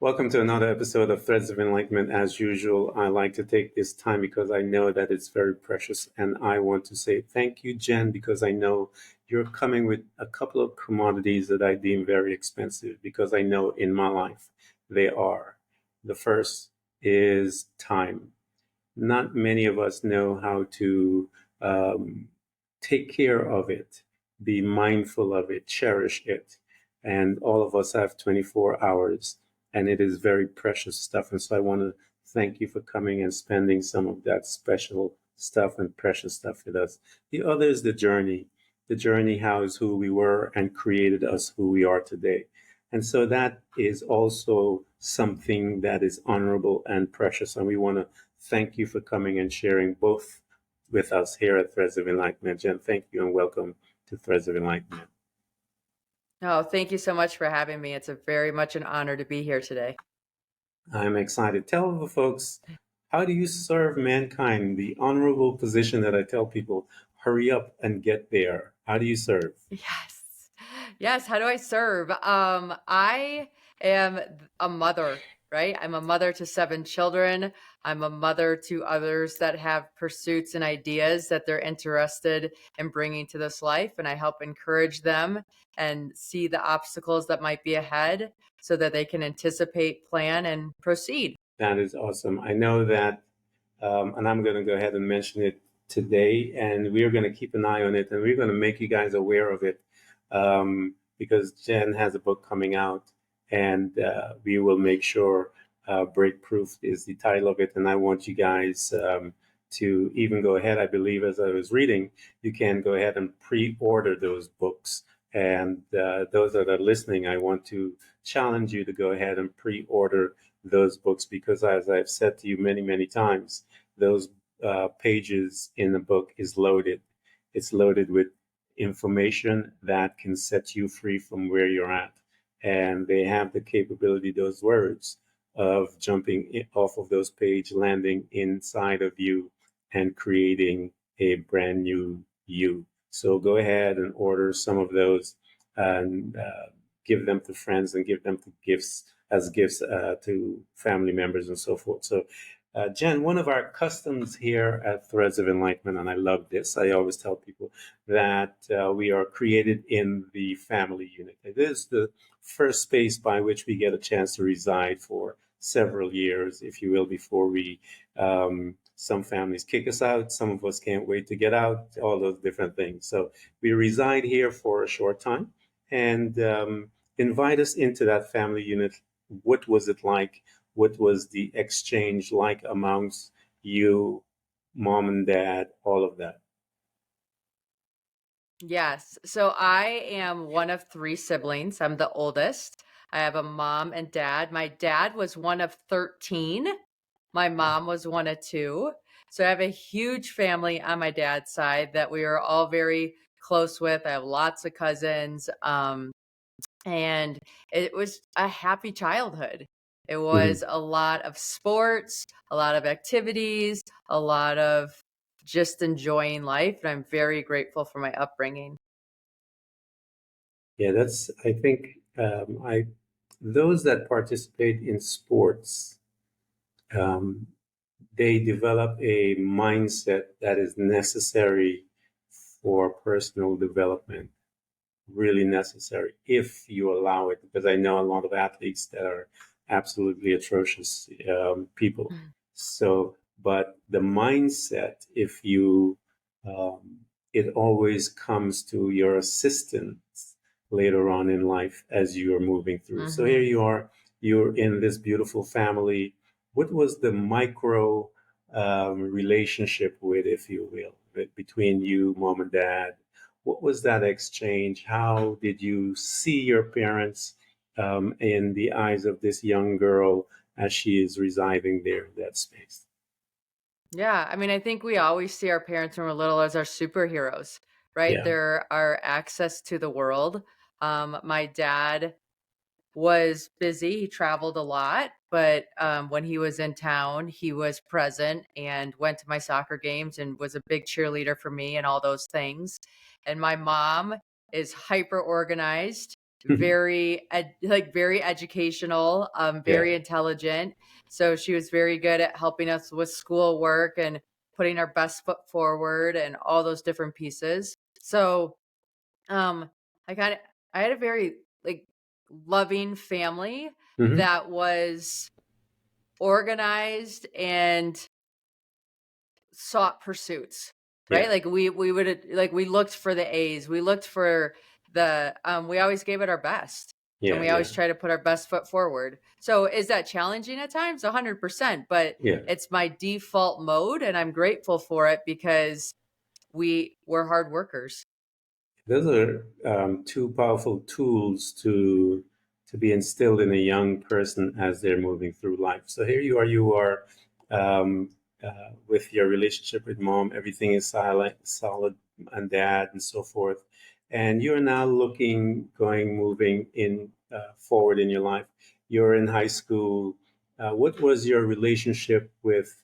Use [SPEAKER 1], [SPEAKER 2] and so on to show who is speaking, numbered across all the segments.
[SPEAKER 1] Welcome to another episode of Threads of Enlightenment. As usual, I like to take this time because I know that it's very precious. And I want to say thank you, Jen, because I know you're coming with a couple of commodities that I deem very expensive because I know in my life they are. The first is time. Not many of us know how to um, take care of it, be mindful of it, cherish it. And all of us have 24 hours, and it is very precious stuff. And so I want to thank you for coming and spending some of that special stuff and precious stuff with us. The other is the journey. The journey housed who we were and created us who we are today. And so that is also something that is honorable and precious. And we want to thank you for coming and sharing both with us here at Threads of Enlightenment. Jen, thank you and welcome to Threads of Enlightenment.
[SPEAKER 2] Oh, thank you so much for having me. It's a very much an honor to be here today.
[SPEAKER 1] I'm excited. Tell the folks, how do you serve mankind? The honorable position that I tell people, hurry up and get there. How do you serve?
[SPEAKER 2] Yes. Yes, how do I serve? I am a mother, right? I'm a mother to 7 children. I'm a mother to others that have pursuits and ideas that they're interested in bringing to this life, and I help encourage them and see the obstacles that might be ahead so that they can anticipate, plan, and proceed.
[SPEAKER 1] That is awesome. I know that, and I'm going to go ahead and mention it today, and we're going to keep an eye on it, and we're going to make you guys aware of it because Jen has a book coming out, and we will make sure Break Proof is the title of it, and I want you guys to even go ahead. I believe as I was reading, you can go ahead and pre-order those books. And those that are listening, I want to challenge you to go ahead and pre-order those books because, as I've said to you many, many times, those pages in the book is loaded. It's loaded with information that can set you free from where you're at. And they have the capability, those words, of jumping off of those pages, landing inside of you, and creating a brand new you. So go ahead and order some of those and give them to friends and give them to gifts to family members and so forth. So, Jen, one of our customs here at Threads of Enlightenment, and I love this, I always tell people that we are created in the family unit. It is the first space by which we get a chance to reside for several years, if you will, before we some families kick us out. Some of us can't wait to get out, all those different things. So we reside here for a short time and invite us into that family unit. What was it like? What was the exchange like amongst you, mom and dad, all of that?
[SPEAKER 2] Yes. So I am one of 3 siblings. I'm the oldest. I have a mom and dad. My dad was one of 13. My mom was one of 2. So I have a huge family on my dad's side that we are all very close with. I have lots of cousins. And it was a happy childhood. It
[SPEAKER 1] Mhm.
[SPEAKER 2] was a lot of sports, a lot of activities, a lot of just enjoying life. And I'm very grateful for my upbringing.
[SPEAKER 1] Yeah, that's, I think, those that participate in sports, um, they develop a mindset that is necessary for personal development, really necessary if you allow it. Because I know a lot of athletes that are absolutely atrocious people. So, but the mindset, if you, um, it always comes to your assistance later on in life as you are moving through. So here
[SPEAKER 2] Hmm.
[SPEAKER 1] you are, you're in this beautiful family. What was the micro relationship with, if you will, between you, mom and dad? What was that exchange? How did you see your parents in the eyes of this young girl as she is residing there in that space?
[SPEAKER 2] Yeah, I mean, I think we always see our parents when we're little as our superheroes, right?
[SPEAKER 1] Yeah.
[SPEAKER 2] They're our access to the world. My dad was busy. He traveled a lot, but when he was in town, he was present and went to my soccer games and was a big cheerleader for me and all those things. And my mom is hyper organized. very educational,
[SPEAKER 1] Yeah.
[SPEAKER 2] very intelligent. So she was very good at helping us with schoolwork and putting our best foot forward and all those different pieces. So um, I kind of I had a very like loving family
[SPEAKER 1] Hmm.
[SPEAKER 2] that was organized and sought pursuits, right?
[SPEAKER 1] Yeah.
[SPEAKER 2] Like we would like we looked for the A's, we looked for the we always gave it our best, and
[SPEAKER 1] Yeah.
[SPEAKER 2] we
[SPEAKER 1] Yeah.
[SPEAKER 2] always try to put our best foot forward. So is that challenging at times? 100%, but
[SPEAKER 1] Yeah.
[SPEAKER 2] it's my default mode, and I'm grateful for it because we're hard workers.
[SPEAKER 1] Those are two powerful tools to be instilled in a young person as they're moving through life. So here you are with your relationship with mom. Everything is silent, solid, and dad, and so forth. And you're now looking, going, moving in forward in your life. You're in high school. What was your relationship with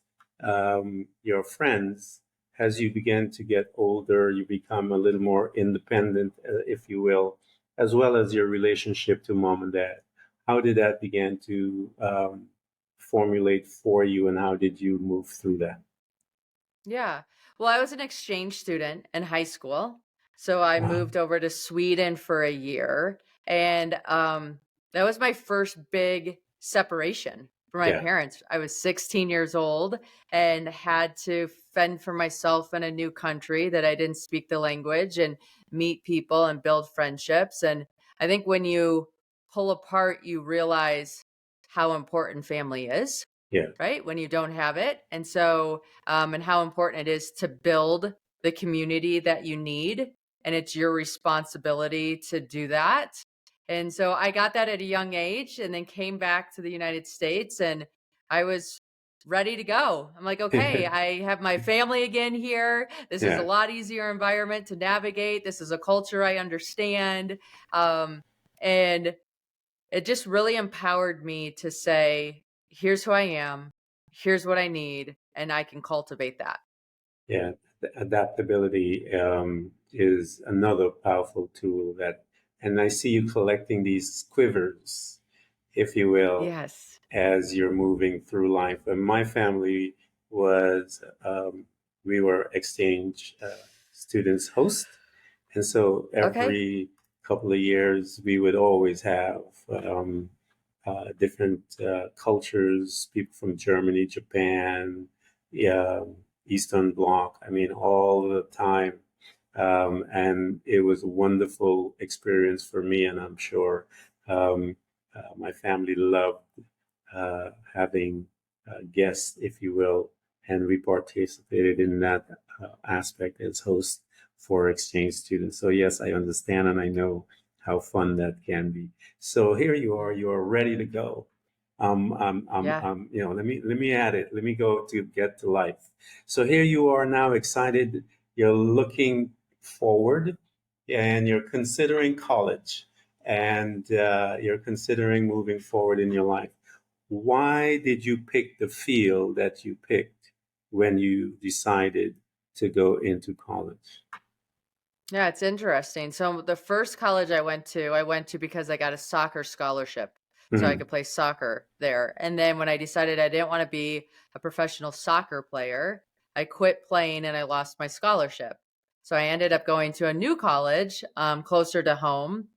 [SPEAKER 1] your friends? As you begin to get older, you become a little more independent, if you will, as well as your relationship to mom and dad. How did that begin to formulate for you, and how did you move through that?
[SPEAKER 2] Yeah. Well, I was an exchange student in high school. So I
[SPEAKER 1] Wow.
[SPEAKER 2] moved over to Sweden for a year. And that was my first big separation from my
[SPEAKER 1] Yeah.
[SPEAKER 2] parents. I was 16 years old and had to fend for myself in a new country that I didn't speak the language and meet people and build friendships. And I think when you pull apart, you realize how important family is,
[SPEAKER 1] Yeah.
[SPEAKER 2] right? When you don't have it. And so, and how important it is to build the community that you need. And it's your responsibility to do that. And so I got that at a young age and then came back to the United States and I was ready to go. I'm like, okay, I have my family again here. This is a
[SPEAKER 1] Yeah.
[SPEAKER 2] lot easier environment to navigate. This is a culture I understand. Um, and it just really empowered me to say, here's who I am, here's what I need, and I can cultivate that.
[SPEAKER 1] Yeah. The adaptability is another powerful tool that, and I see you collecting these quivers, if you will,
[SPEAKER 2] Yes.
[SPEAKER 1] as you're moving through life. And my family was, we were exchange students host. And so
[SPEAKER 2] Okay.
[SPEAKER 1] every couple of years, we would always have different cultures, people from Germany, Japan, yeah, Eastern Bloc. I mean, all the time. And it was a wonderful experience for me, and I'm sure my family loved having guests, if you will, and we participated in that aspect as host for exchange students. So yes, I understand and I know how fun that can be. So here you are,
[SPEAKER 2] Yeah.
[SPEAKER 1] you are ready to go.
[SPEAKER 2] Yeah.
[SPEAKER 1] Let me add it. Let me go to get to life. So here you are now, excited. You're looking forward, and you're considering college, and you're considering moving forward in your life. Why did you pick the field that you picked when you decided to go into college?
[SPEAKER 2] Yeah, it's interesting. So the first college I went to because I got a soccer scholarship. So I
[SPEAKER 1] Hmm.
[SPEAKER 2] could play soccer there. And then when I decided I didn't want to be a professional soccer player, I quit playing and I lost my scholarship. So I ended up going to a new college closer to home.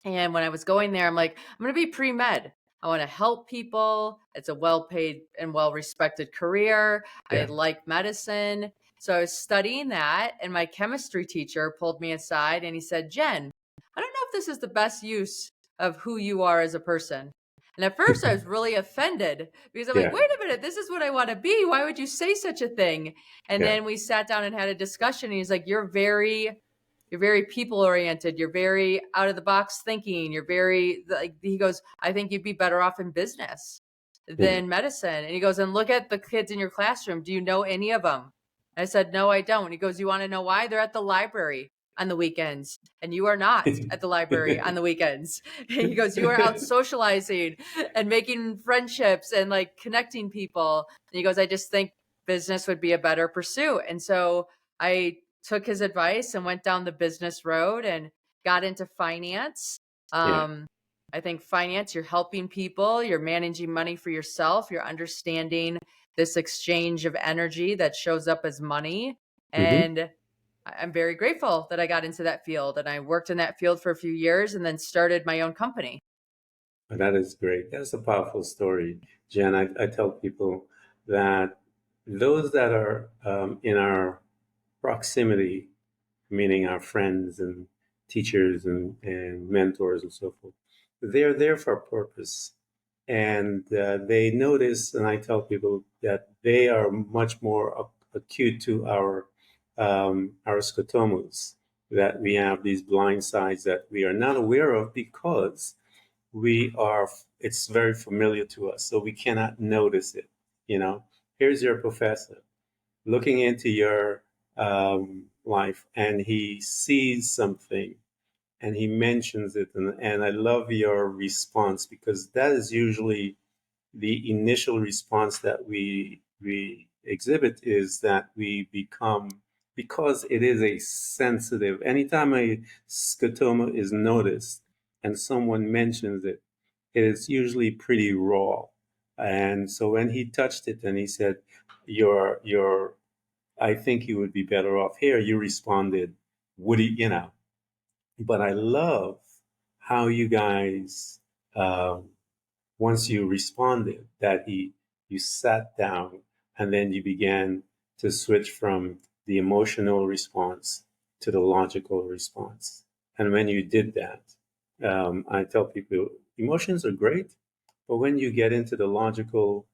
[SPEAKER 2] And when I was going there, I'm like, I'm going to be pre med. I want to help people. It's a well paid and well respected career. I
[SPEAKER 1] Yeah.
[SPEAKER 2] like medicine. So I was studying that, and my chemistry teacher pulled me aside and he said, Jen, I don't know if this is the best use of who you are as a person. And at first, I was really offended because I'm like,
[SPEAKER 1] Yeah.
[SPEAKER 2] wait a minute, this is what I want to be. Why would you say such a thing? And
[SPEAKER 1] Yeah.
[SPEAKER 2] then we sat down and had a discussion. And he's like, you're very people oriented. You're very out of the box thinking. You're very like he goes, I think you'd be better off in business
[SPEAKER 1] Hmm.
[SPEAKER 2] than medicine. And he goes, and look at the kids in your classroom. Do you know any of them? I said, no, I don't. He goes, you want to know why? They're at the library on the weekends and you are not at the library on the weekends. He goes, you are out socializing and making friendships and like connecting people. And he goes, I just think business would be a better pursuit. And so I took his advice and went down the business road and got into finance.
[SPEAKER 1] Yeah.
[SPEAKER 2] I think finance, you're helping people, you're managing money for yourself, you're understanding this exchange of energy that shows up as money.
[SPEAKER 1] Hmm.
[SPEAKER 2] And I'm very grateful that I got into that field, and I worked in that field for a few years and then started my own company.
[SPEAKER 1] That is great. That's a powerful story, Jen. I tell people that those that are in our proximity, meaning our friends and teachers and mentors and so forth, they're there for a purpose. And they notice, and I tell people that they are much more acute to our scotomas, that we have these blind sides that we are not aware of because we are, it's very familiar to us, so we cannot notice it. You know, here's your professor looking into your life, and he sees something and he mentions it, and I love your response because that is usually the initial response that we exhibit, is that we become, because it is a sensitive, anytime a scotoma is noticed and someone mentions it, it is usually pretty raw. And so when he touched it and he said, you're I think you would be better off here, you responded, would he, you know. But I love how you guys, um, once you responded, that you sat down and then you began to switch from the emotional response to the logical response. And when you did that, I tell people emotions are great, but when you get into the logical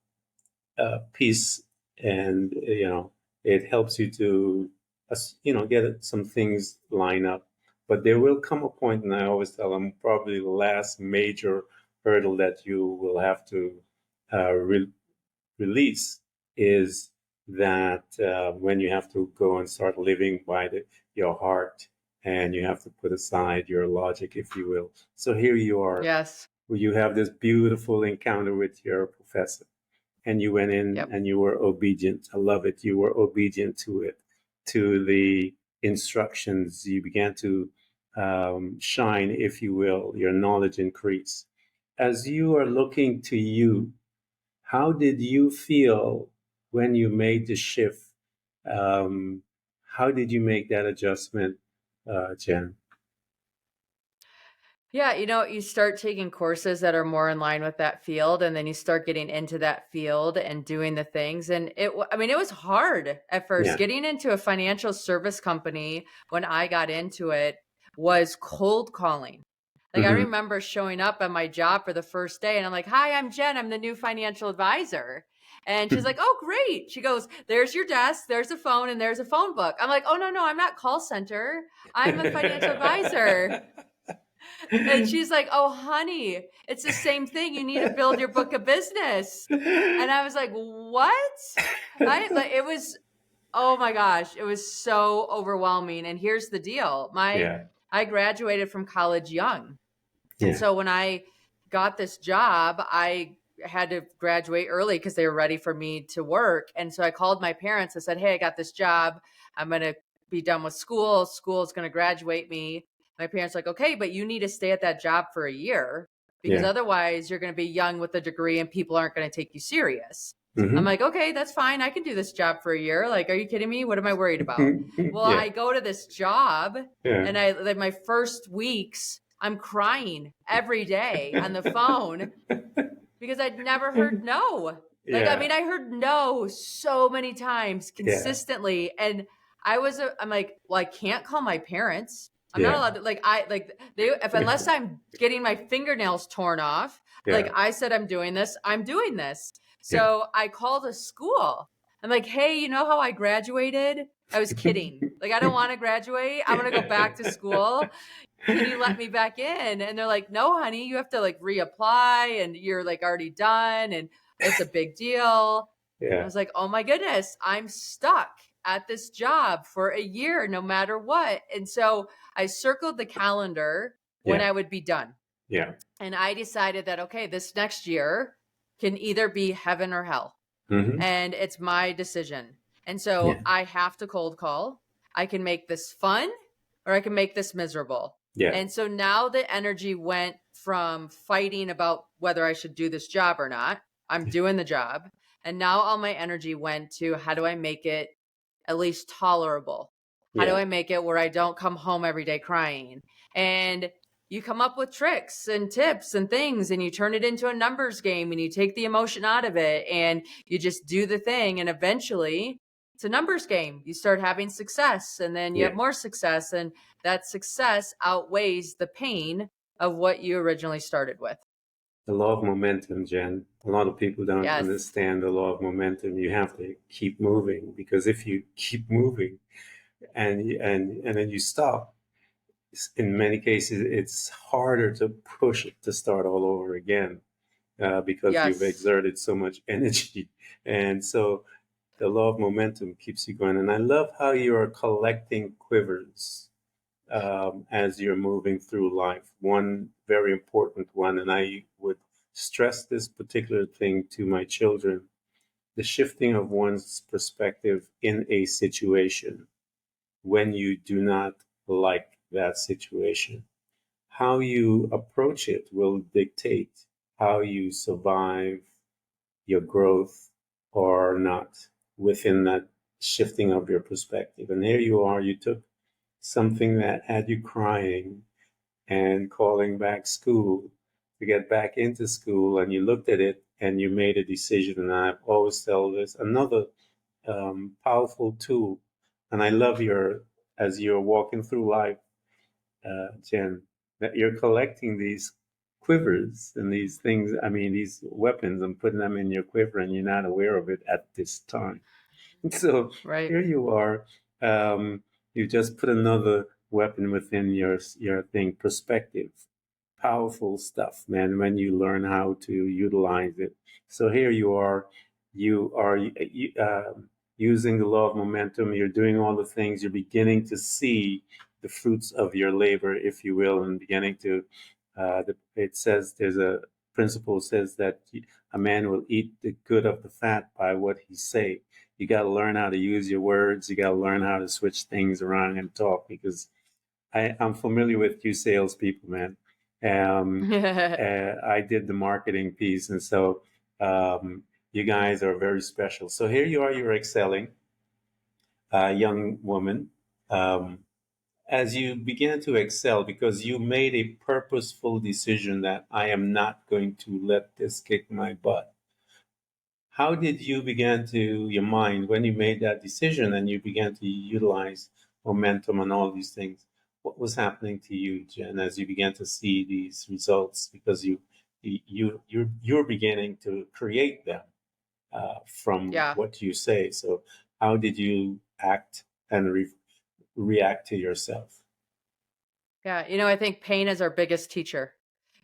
[SPEAKER 1] piece, and it helps you to get some things line up. But there will come a point, and I always tell them, probably the last major hurdle that you will have to release is that when you have to go and start living by your heart, and you have to put aside your logic, if you will. So here you are,
[SPEAKER 2] Yes.
[SPEAKER 1] you have this beautiful encounter with your professor, and you went in
[SPEAKER 2] Yep.
[SPEAKER 1] and you were obedient. I love it. You were obedient to it, to the instructions. You began to shine, if you will, your knowledge increase. As you are looking to you, how did you feel when you made the shift? Um, how did you make that adjustment, Jen?
[SPEAKER 2] Yeah, you start taking courses that are more in line with that field, and then you start getting into that field and doing the things. And I mean, it was hard at first.
[SPEAKER 1] Yeah.
[SPEAKER 2] Getting into a financial service company when I got into it was cold calling. Like, I
[SPEAKER 1] Hmm.
[SPEAKER 2] remember showing up at my job for the first day, and I'm like, "Hi, I'm Jen. I'm the new financial advisor." And she's like, "Oh, great." She goes, "There's your desk, there's a phone, and there's a phone book." I'm like, "Oh, no, no, I'm not call center. I'm a financial advisor." And she's like, "Oh, honey, it's the same thing. You need to build your book of business." And I was like, "What?" Like, it was, oh my gosh, it was so overwhelming. And here's the deal.
[SPEAKER 1] Yeah.
[SPEAKER 2] I graduated from college young. And
[SPEAKER 1] Yeah.
[SPEAKER 2] so when I got this job, I had to graduate early because they were ready for me to work. And so I called my parents. I said, "Hey, I got this job. I'm going to be done with school. School is going to graduate me." My parents were like, "Okay, but you need to stay at that job for a year because
[SPEAKER 1] Yeah.
[SPEAKER 2] otherwise you're going to be young with a degree and people aren't going to take you serious." I'm
[SPEAKER 1] Hmm.
[SPEAKER 2] like, "Okay, that's fine. I can do this job for a year. Like, are you kidding me? What am I worried about?" Well,
[SPEAKER 1] Yeah.
[SPEAKER 2] I go to this job,
[SPEAKER 1] Yeah.
[SPEAKER 2] and I like my first weeks, I'm crying every day on the phone because I'd never heard no. Like, I
[SPEAKER 1] Yeah.
[SPEAKER 2] mean, I heard no so many times
[SPEAKER 1] Yeah.
[SPEAKER 2] consistently. And I'm like, well, I can't call my parents. I'm not
[SPEAKER 1] Yeah.
[SPEAKER 2] allowed to, like, unless I'm getting my fingernails torn off, like
[SPEAKER 1] Yeah.
[SPEAKER 2] I said, I'm doing this.
[SPEAKER 1] Yeah.
[SPEAKER 2] So I called a school. I'm like, "Hey, you know how I graduated?" I was kidding. Like, I don't want to graduate. I want to go back to school. Can you let me back in? And they're like, "No, honey, you have to like reapply and you're like already done. And it's a big deal." I
[SPEAKER 1] Yeah.
[SPEAKER 2] was like, "Oh my goodness, I'm stuck at this job for a year, no matter what." And so I circled the calendar when
[SPEAKER 1] Yeah.
[SPEAKER 2] I would be done.
[SPEAKER 1] Yeah.
[SPEAKER 2] And I decided that, okay, this next year can either be heaven or hell.
[SPEAKER 1] Hmm.
[SPEAKER 2] And it's my decision. And so
[SPEAKER 1] Yeah.
[SPEAKER 2] I have to cold call. I can make this fun or I can make this miserable.
[SPEAKER 1] Yeah.
[SPEAKER 2] And so now the energy went from fighting about whether I should do this job or not. I'm doing the job. And now all my energy went to how do I make it at least tolerable? How do
[SPEAKER 1] Yeah.
[SPEAKER 2] I make it where I don't come home every day crying? And you come up with tricks and tips and things, and you turn it into a numbers game, and you take the emotion out of it, and you just do the thing. And eventually, it's a numbers game. You start having success, and then you have
[SPEAKER 1] Yeah.
[SPEAKER 2] more success, and that success outweighs the pain of what you originally started with.
[SPEAKER 1] The law of momentum, Jen. A lot of people don't
[SPEAKER 2] Yes.
[SPEAKER 1] understand the law of momentum. You have to keep moving, because if you keep moving and then you stop, in many cases it's harder to push it to start all over again, because you've
[SPEAKER 2] Yes.
[SPEAKER 1] exerted so much energy. And so the law of momentum keeps you going. And I love how you are collecting quivers, as you're moving through life. One very important one, and I would stress this particular thing to my children: the shifting of one's perspective in a situation when you do not like that situation. How you approach it will dictate how you survive your growth or not within that shifting of your perspective. And here you are, you took something that had you crying and calling back school to get back into school, and you looked at it and you made a decision. And I've always tell this, another powerful tool. And I love your, as you're walking through life, Jen, that you're collecting these quivers and these things, I mean, these weapons, and putting them in your quiver, and you're not aware of it at this time. So
[SPEAKER 2] Right.
[SPEAKER 1] here you are. Um, you just put another weapon within your thing. Perspective, powerful stuff, man. When you learn how to utilize it. So here you are. You are using the law of momentum. You're doing all the things. You're beginning to see the fruits of your labor, if you will, and beginning to. It says there's a principle says that a man will eat the good of the fat by what he say. You got to learn how to use your words. You got to learn how to switch things around and talk, because I'm familiar with you salespeople, man. Um, I did the marketing piece, and so you guys are very special. So here you are, you're excelling, young woman. Um, as you begin to excel, because you made a purposeful decision that I am not going to let this kick my butt. How did you begin to your mind when you made that decision and you began to utilize momentum and all these things? What was happening to you, Jen, as you began to see these results? Because you're beginning to create them, from
[SPEAKER 2] Yeah.
[SPEAKER 1] what you say. So how did you act and react to yourself?
[SPEAKER 2] Yeah. I think pain is our biggest teacher.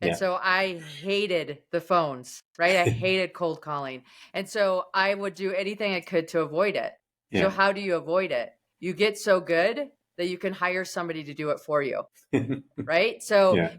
[SPEAKER 2] And
[SPEAKER 1] Yeah.
[SPEAKER 2] so I hated the phones, right? I hated cold calling. And so I would do anything I could to avoid it. So
[SPEAKER 1] Yeah.
[SPEAKER 2] how do you avoid it? You get so good that you can hire somebody to do it for you. Right? So
[SPEAKER 1] Yeah.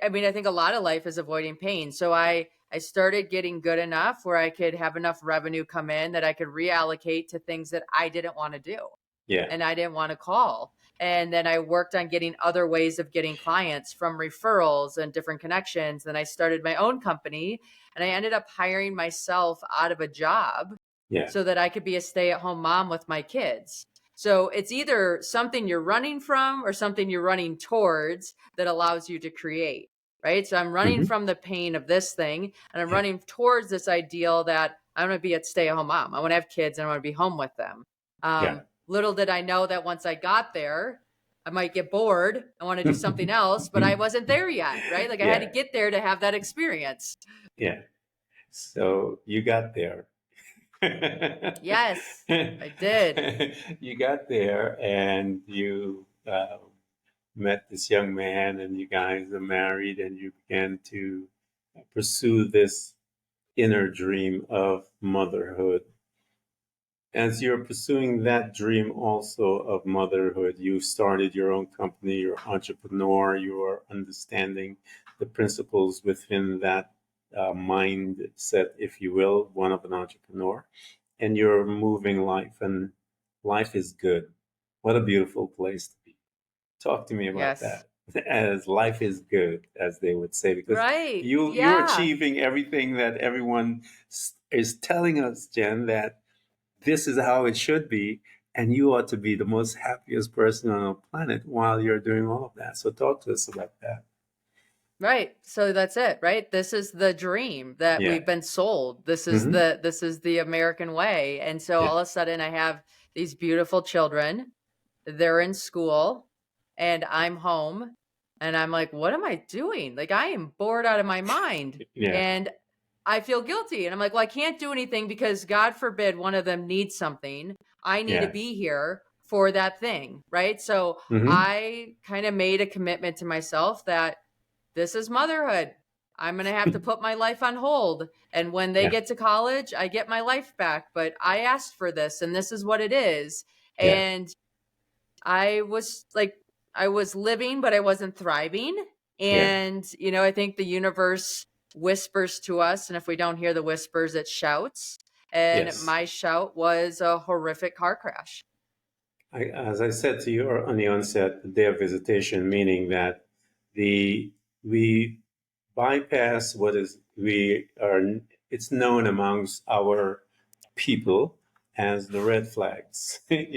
[SPEAKER 2] I mean, I think a lot of life is avoiding pain. So I started getting good enough where I could have enough revenue come in that I could reallocate to things that I didn't want to do
[SPEAKER 1] Yeah.
[SPEAKER 2] and I didn't want to call. And then I worked on getting other ways of getting clients from referrals and different connections. Then I started my own company and I ended up hiring myself out of a job
[SPEAKER 1] Yeah.
[SPEAKER 2] so that I could be a stay at home mom with my kids. So it's either something you're running from or something you're running towards that allows you to create, right? So I'm running
[SPEAKER 1] Hmm.
[SPEAKER 2] from the pain of this thing and I'm
[SPEAKER 1] Yeah.
[SPEAKER 2] running towards this ideal that I want to be a stay at home mom. I want to have kids and I want to be home with them.
[SPEAKER 1] Yeah.
[SPEAKER 2] Little did I know that once I got there, I might get bored. I want to do something else, but I wasn't there yet, right? Like I had to
[SPEAKER 1] Yeah.
[SPEAKER 2] get there to have that experience.
[SPEAKER 1] Yeah. So you got there.
[SPEAKER 2] Yes, I did.
[SPEAKER 1] You got there and you met this young man, and you guys are married, and you began to pursue this inner dream of motherhood. As you're pursuing that dream also of motherhood, you started your own company, you're an entrepreneur, you are understanding the principles within that mindset, if you will, one of an entrepreneur, and you're moving life, and life is good. What a beautiful place to be. Talk to me about
[SPEAKER 2] Yes.
[SPEAKER 1] that. as life is good, as they would say, because
[SPEAKER 2] Right.
[SPEAKER 1] you're
[SPEAKER 2] Yeah.
[SPEAKER 1] achieving everything that everyone is telling us, Jen, that this is how it should be, and you ought to be the most happiest person on the planet while you're doing all of that. So talk to us about that.
[SPEAKER 2] Right. So that's it, right? This is the dream that
[SPEAKER 1] Yeah.
[SPEAKER 2] we've been sold.
[SPEAKER 1] Hmm.
[SPEAKER 2] This is the American way. And so
[SPEAKER 1] Yeah.
[SPEAKER 2] all of a sudden I have these beautiful children. They're in school and I'm home and I'm like, what am I doing? Like I am bored out of my mind.
[SPEAKER 1] Yeah.
[SPEAKER 2] And I feel guilty. And I'm like, well, I can't do anything because God forbid one of them needs something. I need to
[SPEAKER 1] Yeah.
[SPEAKER 2] be here for that thing. Right. So
[SPEAKER 1] Hmm.
[SPEAKER 2] I kind of made a commitment to myself that this is motherhood. I'm going to have to put my life on hold. And when they
[SPEAKER 1] Yeah.
[SPEAKER 2] get to college, I get my life back. But I asked for this and this is what it is.
[SPEAKER 1] Yeah.
[SPEAKER 2] And I was like, I was living, but I wasn't thriving.
[SPEAKER 1] Yeah.
[SPEAKER 2] And, you know, I think the universe whispers to us. And if we don't hear the whispers, it shouts. And
[SPEAKER 1] Yes.
[SPEAKER 2] my shout was a horrific car crash.
[SPEAKER 1] As I said to you on the onset, the day of visitation, meaning that the we bypass what is we are. It's known amongst our people as the red flags. The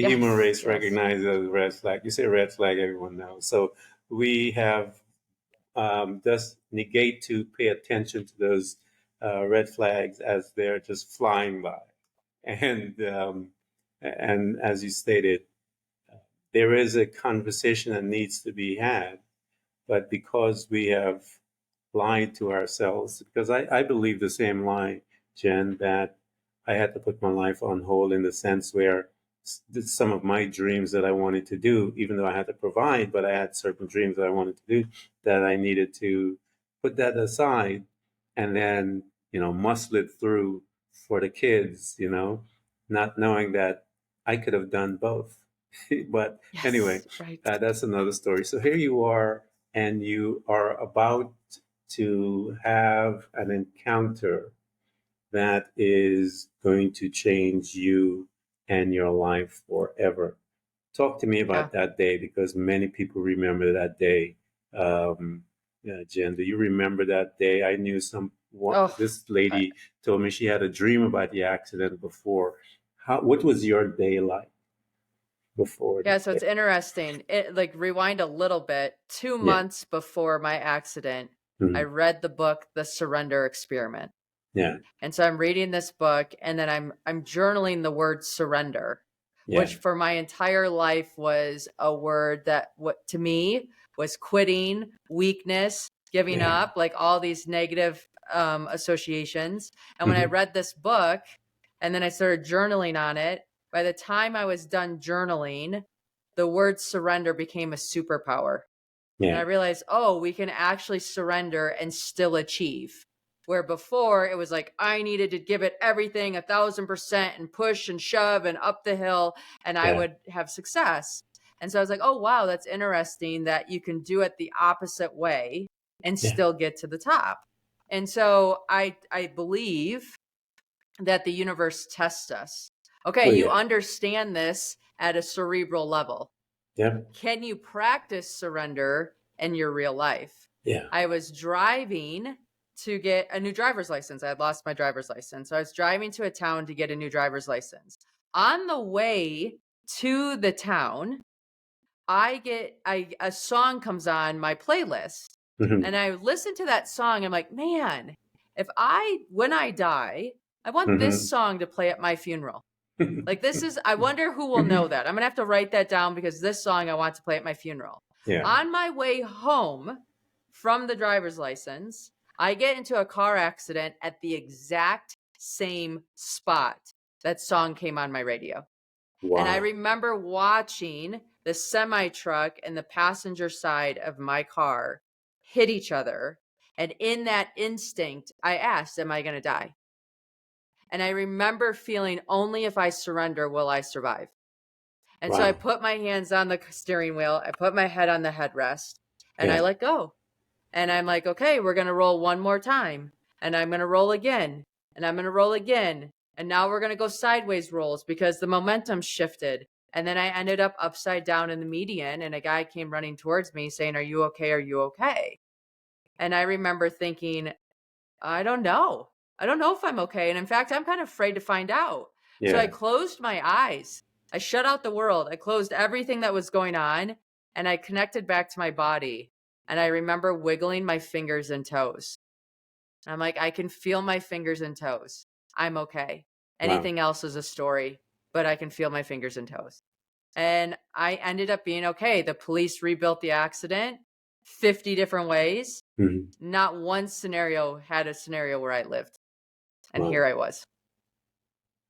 [SPEAKER 1] human
[SPEAKER 2] Yes,
[SPEAKER 1] race
[SPEAKER 2] yes.
[SPEAKER 1] recognizes as red flag. You say red flag, everyone knows. So we have thus negate to pay attention to those red flags as they're just flying by. And as you stated, there is a conversation that needs to be had, but because we have lied to ourselves, because I believe the same lie, Jen, that I had to put my life on hold in the sense where some of my dreams that I wanted to do, even though I had to provide, but I had certain dreams that I wanted to do that I needed to put that aside and then, muscle it through for the kids, not knowing that I could have done both. But anyway,
[SPEAKER 2] Yes, right.
[SPEAKER 1] that's another story. So here you are, and you are about to have an encounter that is going to change you and your life forever. Talk to me
[SPEAKER 2] Yeah.
[SPEAKER 1] about that day because many people remember that day. Yeah, Jen, do you remember that day? I knew
[SPEAKER 2] Oh,
[SPEAKER 1] this
[SPEAKER 2] I,
[SPEAKER 1] lady told me she had a dream about the accident before. What was your day like before
[SPEAKER 2] yeah,
[SPEAKER 1] that
[SPEAKER 2] so
[SPEAKER 1] day?
[SPEAKER 2] it's interesting. It like rewind a little bit. Two
[SPEAKER 1] Yeah.
[SPEAKER 2] months before my accident, I
[SPEAKER 1] Mhm.
[SPEAKER 2] read the book The Surrender Experiment.
[SPEAKER 1] Yeah.
[SPEAKER 2] And so I'm reading this book and then I'm journaling the word surrender,
[SPEAKER 1] Yeah.
[SPEAKER 2] which for my entire life was a word that what to me was quitting, weakness, giving
[SPEAKER 1] Yeah.
[SPEAKER 2] up, like all these negative associations. And when I
[SPEAKER 1] Hmm.
[SPEAKER 2] read this book and then I started journaling on it, by the time I was done journaling, the word surrender became a superpower. And I
[SPEAKER 1] Yeah.
[SPEAKER 2] realized, oh, we can actually surrender and still achieve. Where before it was like I needed to give it everything 1,000% and push and shove and up the hill and I
[SPEAKER 1] Yeah.
[SPEAKER 2] would have success. And so I was like, oh, wow, that's interesting that you can do it the opposite way and
[SPEAKER 1] Yeah.
[SPEAKER 2] still get to the top. And so I believe that the universe tests us. Okay,
[SPEAKER 1] Oh
[SPEAKER 2] you
[SPEAKER 1] yeah.
[SPEAKER 2] understand this at a cerebral level.
[SPEAKER 1] Yeah.
[SPEAKER 2] Can you practice surrender in your real life?
[SPEAKER 1] Yeah.
[SPEAKER 2] I was driving to get a new driver's license. I had lost my driver's license. So I was driving to a town to get a new driver's license. On the way to the town, a song comes on my playlist.
[SPEAKER 1] Hmm.
[SPEAKER 2] And I listen to that song. I'm like, man, when I die, I want this
[SPEAKER 1] Hmm.
[SPEAKER 2] song to play at my funeral. Like I wonder who will know that. I'm gonna have to write that down because this song I want to play at my funeral.
[SPEAKER 1] Yeah.
[SPEAKER 2] On my way home from the driver's license, I get into a car accident at the exact same spot that song came on my radio. And I
[SPEAKER 1] Wow.
[SPEAKER 2] remember watching the semi truck and the passenger side of my car hit each other. And in that instinct, I asked, am I going to die? And I remember feeling only if I surrender will I survive. And so I
[SPEAKER 1] Wow.
[SPEAKER 2] put my hands on the steering wheel, I put my head on the headrest, and I
[SPEAKER 1] Yeah.
[SPEAKER 2] let go. And I'm like, okay, we're going to roll one more time. And I'm going to roll again. And I'm going to roll again. And now we're going to go sideways rolls because the momentum shifted. And then I ended up upside down in the median, and a guy came running towards me saying, "Are you okay? Are you okay?" And I remember thinking, I don't know. I don't know if I'm okay. And in fact, I'm kind of afraid to find out. So I
[SPEAKER 1] Yeah.
[SPEAKER 2] closed my eyes. I shut out the world. I closed everything that was going on, and I connected back to my body. And I remember wiggling my fingers and toes. I'm like, I can feel my fingers and toes. I'm okay.
[SPEAKER 1] Wow.
[SPEAKER 2] Anything else is a story, but I can feel my fingers and toes. And I ended up being okay. The police rebuilt the accident 50 different ways.
[SPEAKER 1] Mhm.
[SPEAKER 2] Not one scenario had a scenario where I lived. And
[SPEAKER 1] Wow.
[SPEAKER 2] here I was.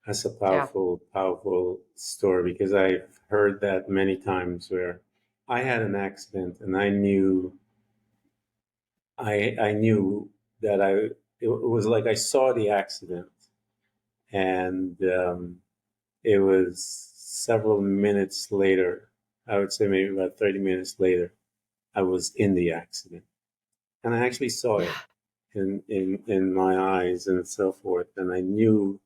[SPEAKER 1] That's a
[SPEAKER 2] Yeah.
[SPEAKER 1] powerful, powerful story because I've heard that many times where I had an accident and I knew that it was like I saw the accident and it was several minutes later, I would say maybe about 30 minutes later, I was in the accident and I actually saw
[SPEAKER 2] Yeah.
[SPEAKER 1] it in my eyes and so forth. And I knew,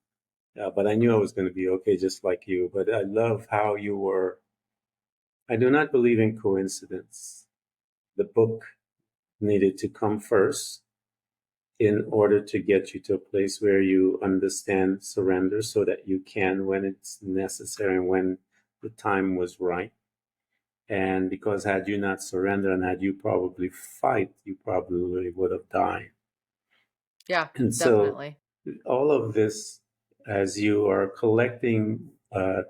[SPEAKER 1] but I knew I was going to be okay, just like you. But I love how you were. I do not believe in coincidence. The book needed to come first in order to get you to a place where you understand surrender so that you can when it's necessary and when the time was right. And because had you not surrendered and had you probably fight, you probably would have died.
[SPEAKER 2] Yeah,
[SPEAKER 1] And so
[SPEAKER 2] definitely.
[SPEAKER 1] all of this, as you are collecting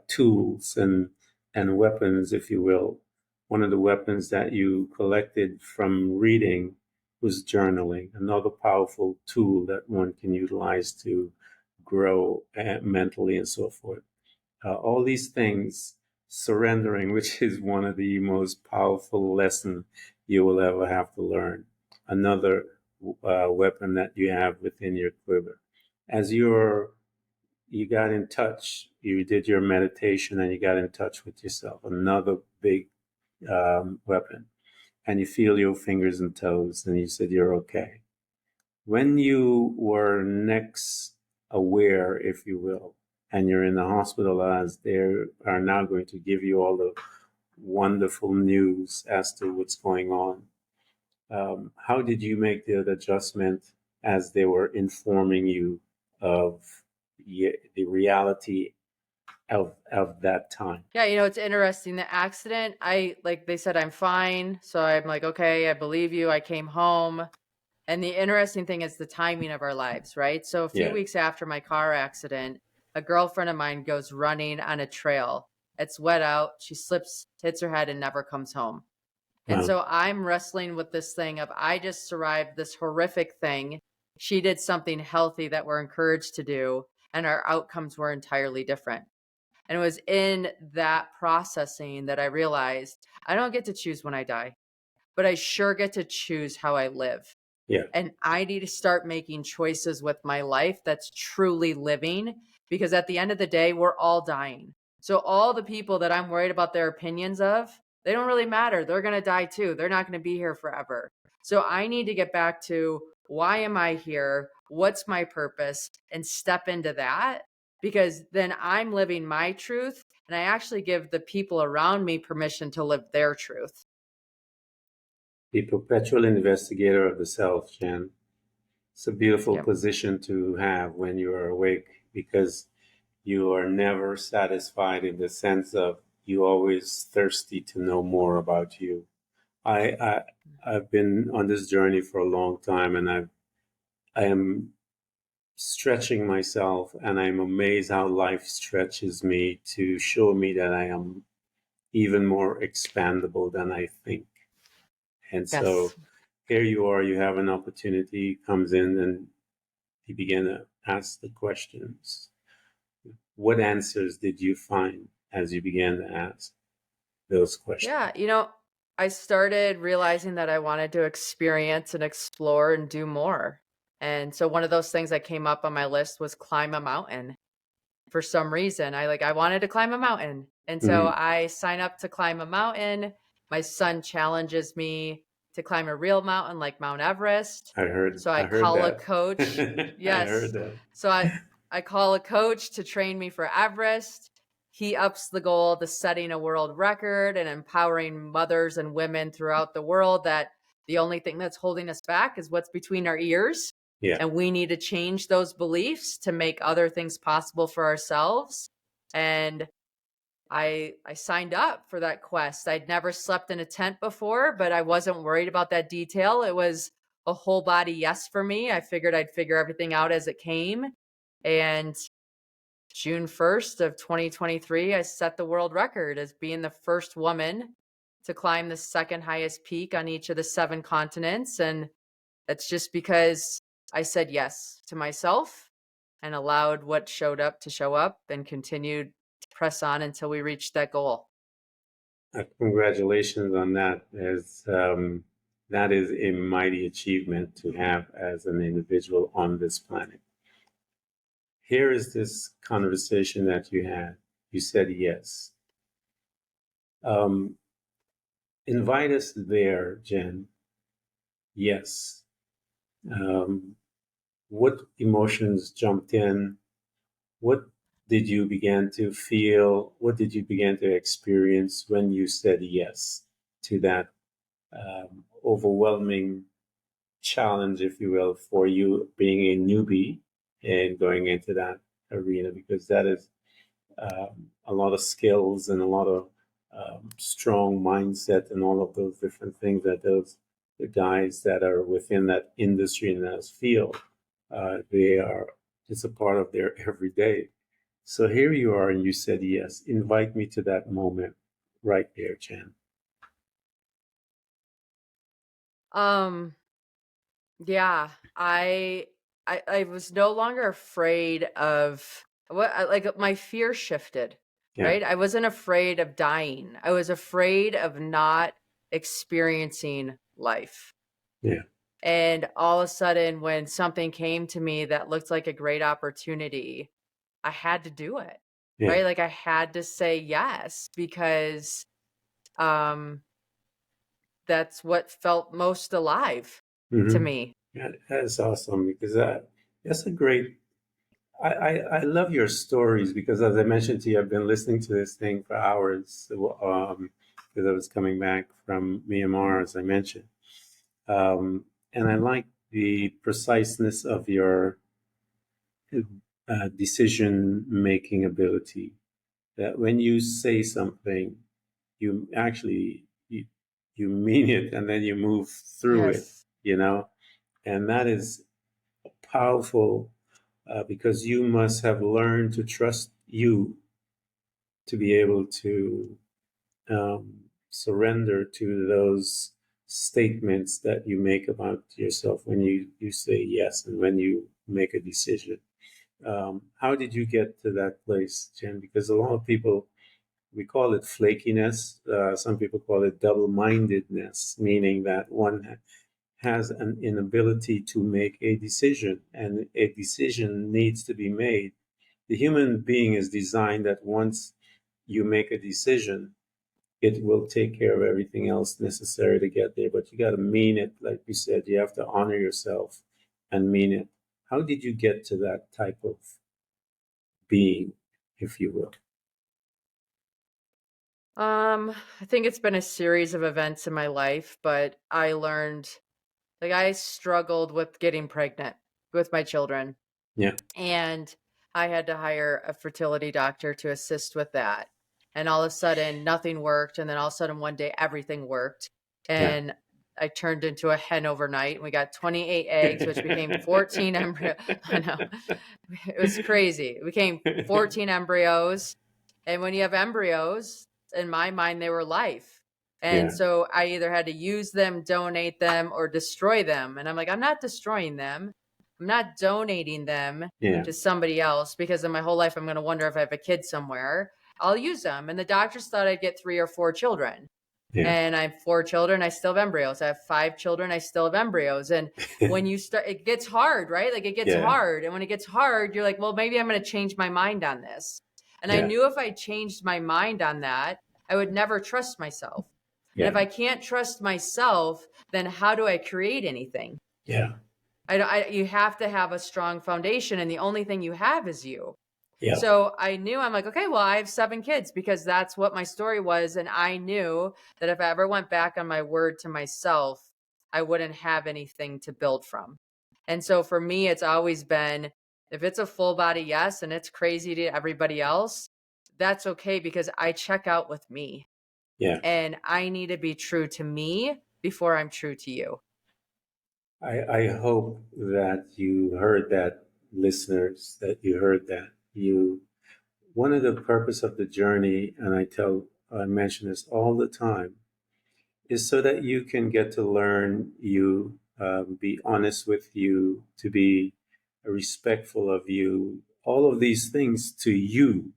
[SPEAKER 1] tools and weapons, if you will, one of the weapons that you collected from reading was journaling, another powerful tool that one can utilize to grow mentally and so forth. All these things, surrendering, which is one of the most powerful lessons you will ever have to learn. Another weapon that you have within your quiver. As you got in touch, you did your meditation and you got in touch with yourself. Another big weapon. And you feel your fingers and toes, and you said you're okay. When you were next aware, if you will, and you're in the hospital as they are now going to give you all the wonderful news as to what's going on, how did you make the adjustment as they were informing you of the reality of that time?
[SPEAKER 2] Yeah, it's interesting. The accident, like they said, I'm fine. So I'm like, okay, I believe you. I came home. And the interesting thing is the timing of our lives, right? So a few
[SPEAKER 1] Yeah.
[SPEAKER 2] weeks after my car accident, a girlfriend of mine goes running on a trail. It's wet out. She slips, hits her head, and never comes home. And
[SPEAKER 1] Wow.
[SPEAKER 2] so I'm wrestling with this thing of I just survived this horrific thing. She did something healthy that we're encouraged to do, and our outcomes were entirely different. And it was in that processing that I realized I don't get to choose when I die, but I sure get to choose how I live.
[SPEAKER 1] Yeah.
[SPEAKER 2] And I need to start making choices with my life that's truly living, because at the end of the day, we're all dying. So all the people that I'm worried about their opinions of, they don't really matter. They're going to die too. They're not going to be here forever. So I need to get back to, why am I here? What's my purpose? And step into that, because then I'm living my truth, and I actually give the people around me permission to live their truth.
[SPEAKER 1] The perpetual investigator of the self, Jen. It's a beautiful
[SPEAKER 2] Yep.
[SPEAKER 1] position to have when you are awake because you are never satisfied in the sense of you always thirsty to know more about you. I've been on this journey for a long time and I am stretching myself and I'm amazed how life stretches me to show me that I am even more expandable than I think. And so
[SPEAKER 2] Yes.
[SPEAKER 1] here you are, you have an opportunity, comes in and you begin to ask the questions. What answers did you find as you began to ask those questions?
[SPEAKER 2] Yeah, I started realizing that I wanted to experience and explore and do more. And so one of those things that came up on my list was climb a mountain. For some reason, I wanted to climb a mountain. And so
[SPEAKER 1] Mm-hmm.
[SPEAKER 2] I sign up to climb a mountain. My son challenges me to climb a real mountain like Mount Everest. So I
[SPEAKER 1] I heard
[SPEAKER 2] call a
[SPEAKER 1] that.
[SPEAKER 2] coach.
[SPEAKER 1] I heard
[SPEAKER 2] Yes.
[SPEAKER 1] that.
[SPEAKER 2] So I call a coach to train me for Everest. he ups the goal to setting a world record and empowering mothers and women throughout the world that the only thing that's holding us back is what's between our ears.
[SPEAKER 1] Yeah.
[SPEAKER 2] And we need to change those beliefs to make other things possible for ourselves. And I signed up for that quest. I'd never slept in a tent before, but I wasn't worried about that detail. It was a whole body yes for me. I figured I'd figure everything out as it came. And June 1st of 2023, I set the world record as being the first woman to climb the second highest peak on each of the 7 continents. And that's just because I said yes to myself and allowed what showed up to show up and continued to press on until we reached that goal.
[SPEAKER 1] Congratulations on that. That is a mighty achievement to have as an individual on this planet. Here is this conversation that you had. You said yes. Invite us there, Jenn. Yes. What emotions jumped in? What did you begin to feel? What did you begin to experience when you said yes to that overwhelming challenge, if you will, for you being a newbie and going into that arena? Because that is a lot of skills and a lot of strong mindset and all of those different things that the guys that are within that industry and that field, it's a part of their everyday. So here you are, and you said yes. Invite me to that moment right there, Jenn.
[SPEAKER 2] Yeah, I was no longer afraid of like my fear shifted, right? I wasn't afraid of dying. I was afraid of not experiencing life.
[SPEAKER 1] Yeah.
[SPEAKER 2] And all of a sudden, when something came to me that looked like a great opportunity, I had to do it, right? Like I had to say yes because that's what felt most alive to me.
[SPEAKER 1] Yeah, that's awesome because that's a great. I love your stories because, as I mentioned to you, I've been listening to this thing for hours because I was coming back from Myanmar, as I mentioned, and I like the preciseness of your decision-making ability. That when you say something, you actually you mean it, and then you move through it. And that is powerful because you must have learned to trust you to be able to surrender to those statements that you make about yourself when you say yes and when you make a decision. How did you get to that place, Jenn? Because a lot of people, we call it flakiness. Some people call it double-mindedness, meaning that one has an inability to make a decision, and a decision needs to be made. The human being is designed that once you make a decision, it will take care of everything else necessary to get there. But you got to mean it. Like you said, you have to honor yourself and mean it. How did you get to that type of being, if you will?
[SPEAKER 2] I think it's been a series of events in my life, but I learned, like, I struggled with getting pregnant with my children.
[SPEAKER 1] Yeah.
[SPEAKER 2] And I had to hire a fertility doctor to assist with that. And all of a sudden, nothing worked. And then all of a sudden, one day, everything worked. And I turned into a hen overnight. And we got 28 eggs, which became 14 embryos. I know. It was crazy. It became 14 embryos. And when you have embryos, in my mind, they were life. And so I either had to use them, donate them, or destroy them. And I'm like, I'm not destroying them. I'm not donating them to somebody else because in my whole life, I'm going to wonder if I have a kid somewhere. I'll use them. And the doctors thought I'd get 3 or 4 children. And I have 4 children. I still have embryos. I have 5 children. I still have embryos. And when you start, it gets hard, right? Like it gets hard. And when it gets hard, you're like, well, maybe I'm going to change my mind on this. And I knew if I changed my mind on that, I would never trust myself. And if I can't trust myself, then how do I create anything? You have to have a strong foundation, and the only thing you have is you.
[SPEAKER 1] Yeah.
[SPEAKER 2] So I knew, I'm like, okay, well, I have 7 kids because that's what my story was. And I knew that if I ever went back on my word to myself, I wouldn't have anything to build from. And so for me, it's always been, if it's a full body yes and it's crazy to everybody else, that's okay because I check out with me
[SPEAKER 1] Yeah.
[SPEAKER 2] and I need to be true to me before I'm true to you.
[SPEAKER 1] I hope that you heard that, listeners, that you heard that. One of the purpose of the journey, and I mention this all the time, is so that you can get to learn you, be honest with you, to be respectful of you, all of these things to you.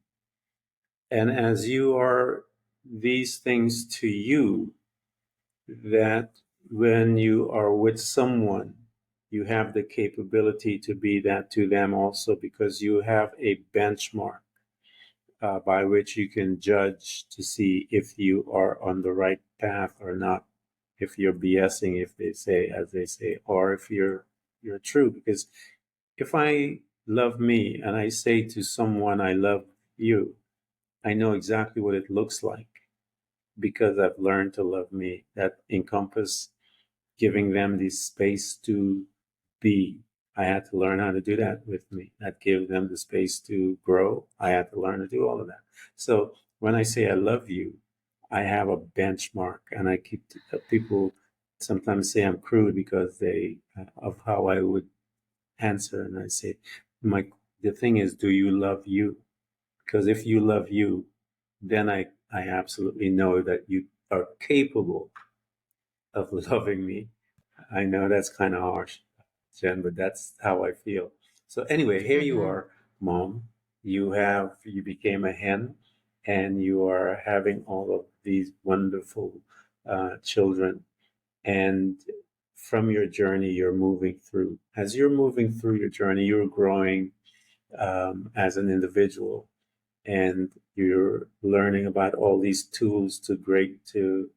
[SPEAKER 1] And as you are these things to you, that when you are with someone, you have the capability to be that to them also, because you have a benchmark by which you can judge to see if you are on the right path or not, if you're BSing, if they say, as they say, or if you're true. Because if I love me and I say to someone, I love you, I know exactly what it looks like because I've learned to love me. That encompass giving them the space to be. I had to learn how to do that with me. That give them the space to grow. I had to learn to do all of that. So when I say I love you, I have a benchmark, and I keep people sometimes say I'm crude because they of how I would answer, and I say, my the thing is, do you love you? Because if you love you, then I absolutely know that you are capable of loving me. I know that's kind of harsh, Jen, but that's how I feel. So anyway, here you
[SPEAKER 2] Hmm.
[SPEAKER 1] are, Mom. You became a hen, and you are having all of these wonderful children. And from your journey, you're moving through. As you're moving through your journey, you're growing as an individual, and you're learning about all these tools to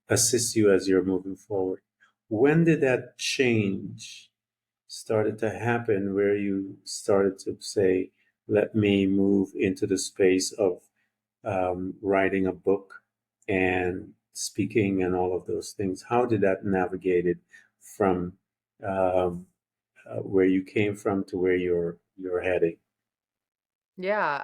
[SPEAKER 1] assist you as you're moving forward. When did that change started to happen where you started to say, let me move into the space of writing a book and speaking and all of those things? How did that navigate it from um, where you came from to where you're heading?
[SPEAKER 2] Yeah.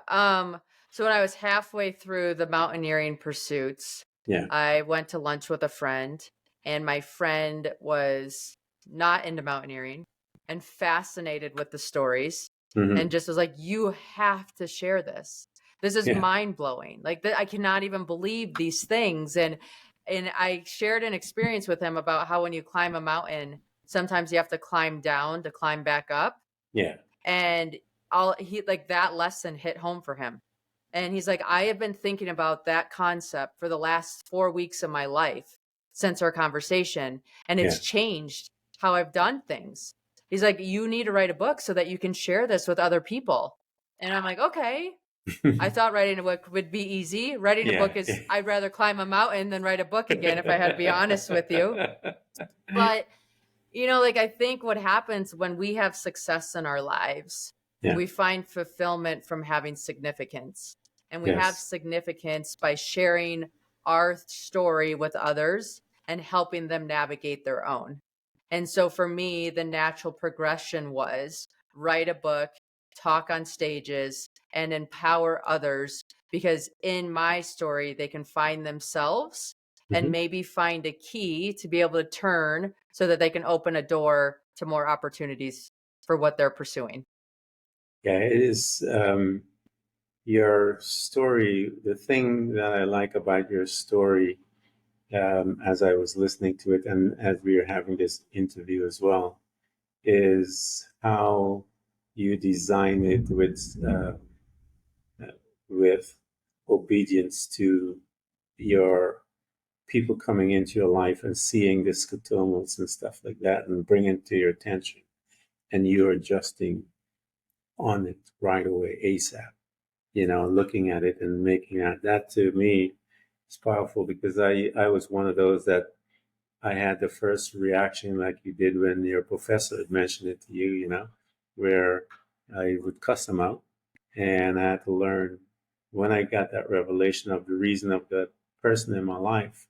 [SPEAKER 2] So when I was halfway through the mountaineering pursuits,
[SPEAKER 1] Yeah.
[SPEAKER 2] I went to lunch with a friend, and my friend was not into mountaineering and fascinated with the stories and
[SPEAKER 1] Hmm.
[SPEAKER 2] just was like, "You have to share this. This is
[SPEAKER 1] Yeah.
[SPEAKER 2] mind blowing. Like I cannot even believe these things." And I shared an experience with him about how when you climb a mountain, sometimes you have to climb down to climb back up,
[SPEAKER 1] Yeah.
[SPEAKER 2] and all he like that lesson hit home for him. And he's like, I have been thinking about that concept for the last 4 weeks of my life since our conversation, and
[SPEAKER 1] Yeah.
[SPEAKER 2] it's changed how I've done things. He's like, you need to write a book so that you can share this with other people. And I'm like, okay. I thought writing a book would be easy. Writing a
[SPEAKER 1] Yeah.
[SPEAKER 2] book is, I'd rather climb a mountain than write a book again, if I had to be honest with you. But like I think what happens when we have success in our lives,
[SPEAKER 1] Yeah.
[SPEAKER 2] we find fulfillment from having significance. And we have
[SPEAKER 1] Yes.
[SPEAKER 2] significance by sharing our story with others and helping them navigate their own. And so for me, the natural progression was write a book, talk on stages, and empower others because in my story, they can find themselves and
[SPEAKER 1] Hmm.
[SPEAKER 2] maybe find a key to be able to turn so that they can open a door to more opportunities for what they're pursuing.
[SPEAKER 1] Yeah, it is. Your story, the thing that I like about your story, as I was listening to it and as we are having this interview as well, is how you design it with obedience to your people coming into your life and seeing the scotomas and stuff like that and bring it to your attention, and you're adjusting on it right away, ASAP. Looking at it and making that to me is powerful, because I was one of those that I had the first reaction like you did when your professor had mentioned it to you, where I would cuss him out And I had to learn when I got that revelation of the reason of the person in my life,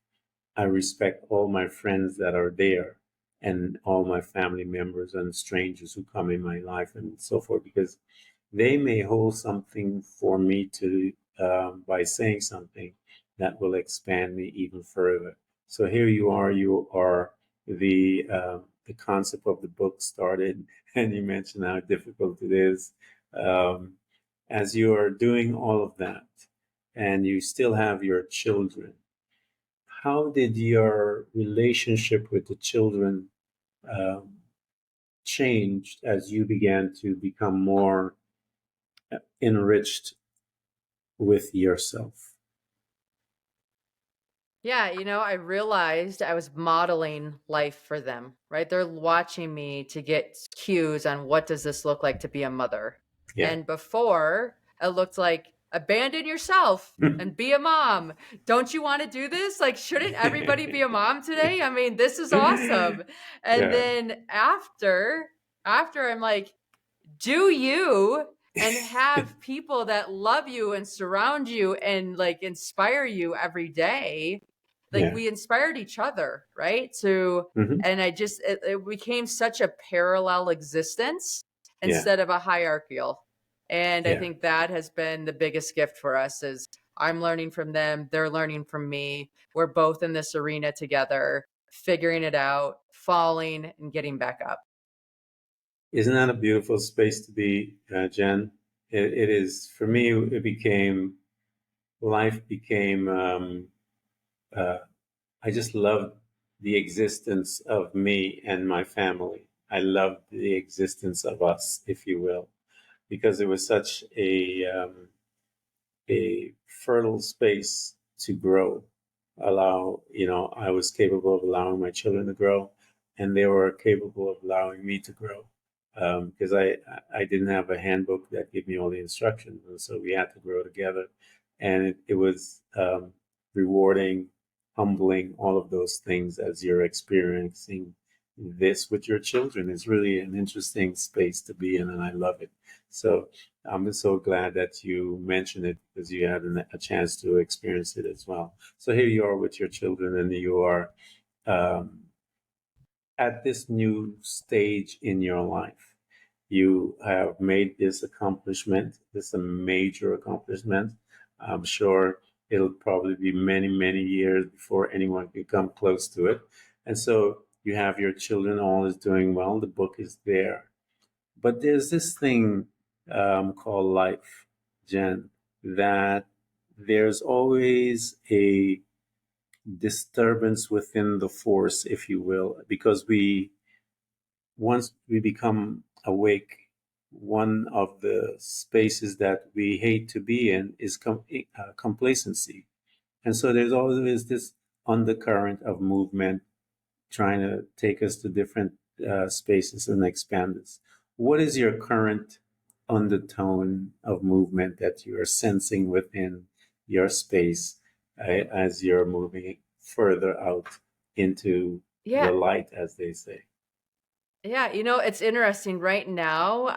[SPEAKER 1] I respect all my friends that are there and all my family members and strangers who come in my life and so forth, because they may hold something for me to by saying something that will expand me even further. So here you are the concept of the book started, and you mentioned how difficult it is. Um, as you are doing all of that, and you still have your children, how did your relationship with the children um, change as you began to become more enriched with yourself?
[SPEAKER 2] Yeah, I realized I was modeling life for them, right? They're watching me to get cues on what does this look like to be a mother.
[SPEAKER 1] Yeah.
[SPEAKER 2] And before, it looked like abandon yourself and be a mom. Don't you want to do this? Like, shouldn't everybody be a mom today? I mean, this is awesome. And
[SPEAKER 1] Yeah.
[SPEAKER 2] then after I'm like, do you, and have people that love you and surround you and like inspire you every day. Like,
[SPEAKER 1] Yeah.
[SPEAKER 2] we inspired each other, right? To
[SPEAKER 1] Hmm.
[SPEAKER 2] And it became such a parallel existence
[SPEAKER 1] Yeah.
[SPEAKER 2] instead of a hierarchical. And I
[SPEAKER 1] Yeah.
[SPEAKER 2] think that has been the biggest gift for us is I'm learning from them, they're learning from me. We're both in this arena together, figuring it out, falling and getting back up.
[SPEAKER 1] Isn't that a beautiful space to be, Jen? It is for me. It became life became. Uh, I just loved the existence of me and my family. I loved the existence of us, if you will, because it was such a fertile space to grow. I was capable of allowing my children to grow, and they were capable of allowing me to grow. Because I didn't have a handbook that gave me all the instructions, and so we had to grow together. And it was rewarding, humbling, all of those things as you're experiencing this with your children. It's really an interesting space to be in, and I love it. So I'm so glad that you mentioned it because you had a chance to experience it as well. So here you are with your children, and you are um, at this new stage in your life. You have made this accomplishment, this a major accomplishment. I'm sure it'll probably be many, many years before anyone can come close to it. And so you have your children, all is doing well. The book is there. But there's this thing called life, Jen, that there's always a disturbance within the force, if you will, because once we become awake, one of the spaces that we hate to be in is complacency. And so there's always this undercurrent of movement trying to take us to different spaces and expand us. What is your current undertone of movement that you are sensing within your space as you're moving further out into
[SPEAKER 2] Yeah.
[SPEAKER 1] the light, as they say?
[SPEAKER 2] Yeah, it's interesting. Right now,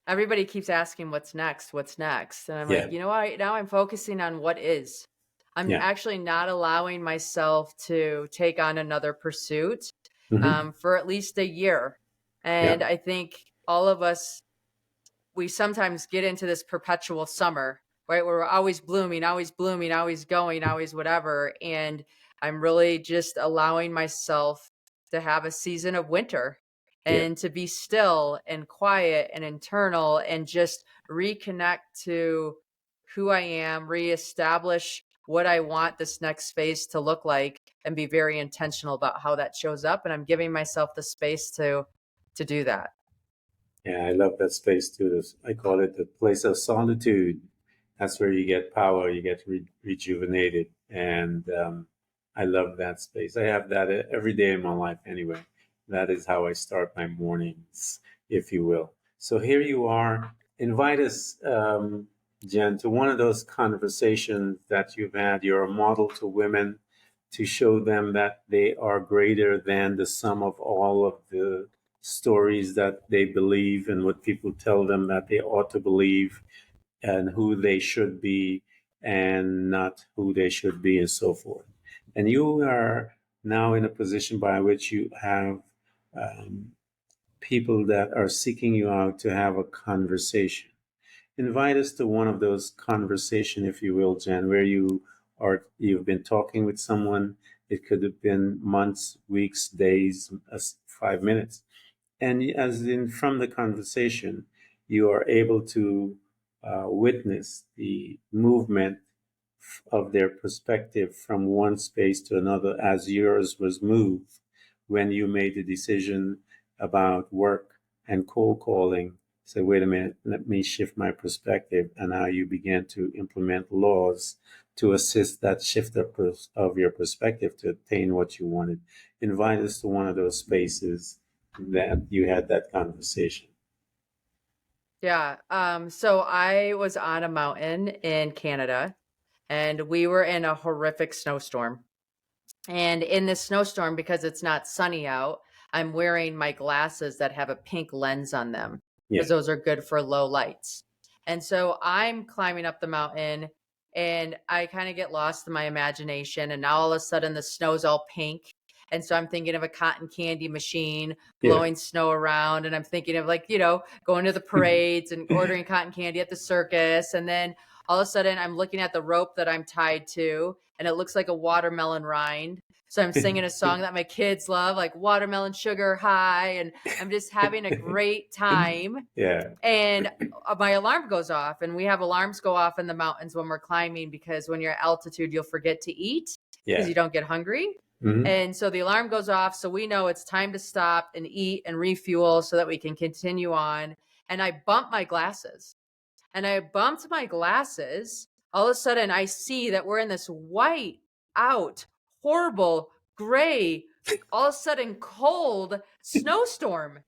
[SPEAKER 2] everybody keeps asking what's next, what's next. And I'm
[SPEAKER 1] Yeah,
[SPEAKER 2] like, you know what? Now I'm focusing on what is. I'm
[SPEAKER 1] yeah,
[SPEAKER 2] actually not allowing myself to take on another pursuit
[SPEAKER 1] hmm,
[SPEAKER 2] for at least a year.
[SPEAKER 1] yeah,
[SPEAKER 2] And I think all of us, we sometimes get into this perpetual summer, right? Where we're always blooming, always going, always whatever. And I'm really just allowing myself to have a season of winter
[SPEAKER 1] yeah.
[SPEAKER 2] and to be still and quiet and internal and just reconnect to who I am, reestablish what I want this next phase to look like and be very intentional about how that shows up. And I'm giving myself the space to do that.
[SPEAKER 1] Yeah, I love that space too. I call it the place of solitude. That's where you get power, you get rejuvenated. And I love that space. I have that every day in my life anyway. That is how I start my mornings, if you will. So here you are. Invite us, Jen, to one of those conversations that you've had. You're a model to women to show them that they are greater than the sum of all of the stories that they believe and what people tell them that they ought to believe and who they should be and not who they should be and so forth. And you are now in a position by which you have um, people that are seeking you out to have a conversation. Invite us to one of those conversation, if you will, Jen, where you've been talking with someone. It could have been months, weeks, days, 5 minutes, and as in from the conversation, you are able to witness the movement of their perspective from one space to another as yours was moved when you made the decision about work and cold calling. Say, wait a minute, let me shift my perspective, and how you began to implement laws to assist that shift of your perspective to attain what you wanted. Invite us to one of those spaces that you had that conversation.
[SPEAKER 2] Yeah. So I was on a mountain in Canada, and we were in a horrific snowstorm. And in this snowstorm, because it's not sunny out, I'm wearing my glasses that have a pink lens on them
[SPEAKER 1] Yeah.
[SPEAKER 2] because those are good for low lights. And so I'm climbing up the mountain, and I kind of get lost in my imagination. And now all of a sudden the snow's all pink. And so I'm thinking of a cotton candy machine
[SPEAKER 1] Yeah.
[SPEAKER 2] blowing snow around. And I'm thinking of, like, going to the parades and ordering cotton candy at the circus. And then all of a sudden I'm looking at the rope that I'm tied to, and it looks like a watermelon rind. So I'm singing a song that my kids love, like Watermelon Sugar High, and I'm just having a great time.
[SPEAKER 1] Yeah.
[SPEAKER 2] And my alarm goes off, and we have alarms go off in the mountains when we're climbing, because when you're at altitude, you'll forget to eat because
[SPEAKER 1] Yeah.
[SPEAKER 2] you don't get hungry.
[SPEAKER 1] Mm-hmm.
[SPEAKER 2] And so the alarm goes off, so we know it's time to stop and eat and refuel so that we can continue on. And I bump my glasses. And I bumped my glasses. All of a sudden, I see that we're in this white out, horrible, gray, all of a sudden cold snowstorm.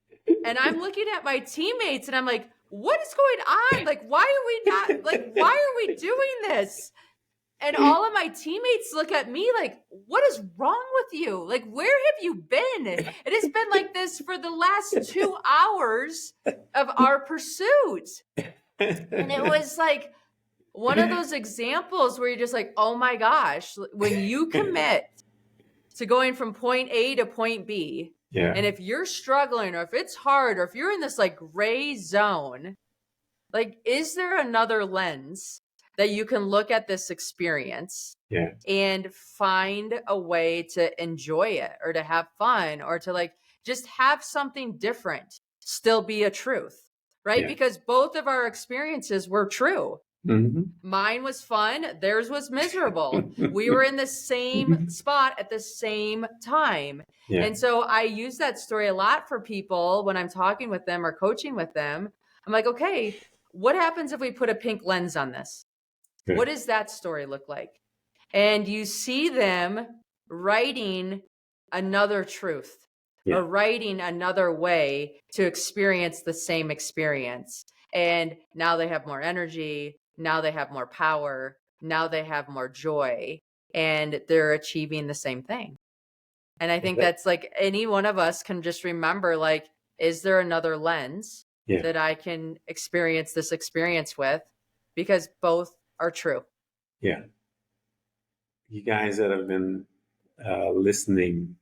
[SPEAKER 2] And I'm looking at my teammates and I'm like, what is going on? Like, why are we doing this? And all of my teammates look at me like, what is wrong with you? Like, where have you been? It has been like this for the last 2 hours of our pursuit. And it was like one of those examples where you're just like, oh my gosh, when you commit to going from point A to point B,
[SPEAKER 1] Yeah.
[SPEAKER 2] and if you're struggling, or if it's hard, or if you're in this like gray zone, like, is there another lens that you can look at this experience
[SPEAKER 1] Yeah.
[SPEAKER 2] and find a way to enjoy it, or to have fun, or to like just have something different still be a truth, right?
[SPEAKER 1] Yeah.
[SPEAKER 2] Because both of our experiences were true.
[SPEAKER 1] Mm-hmm.
[SPEAKER 2] Mine was fun, theirs was miserable. We were in the same spot at the same time.
[SPEAKER 1] Yeah.
[SPEAKER 2] And so I use that story a lot for people when I'm talking with them or coaching with them. I'm like, okay, what happens if we put a pink lens on this?
[SPEAKER 1] Good.
[SPEAKER 2] What does that story look like? And you see them writing another truth,
[SPEAKER 1] Yeah.
[SPEAKER 2] or writing another way to experience the same experience. And now they have more energy. Now they have more power. Now they have more joy, and they're achieving the same thing. And I think that's like any one of us can just remember, like, is there another lens
[SPEAKER 1] Yeah.
[SPEAKER 2] that I can experience this experience with? Because both are true.
[SPEAKER 1] Yeah. You guys that have been listening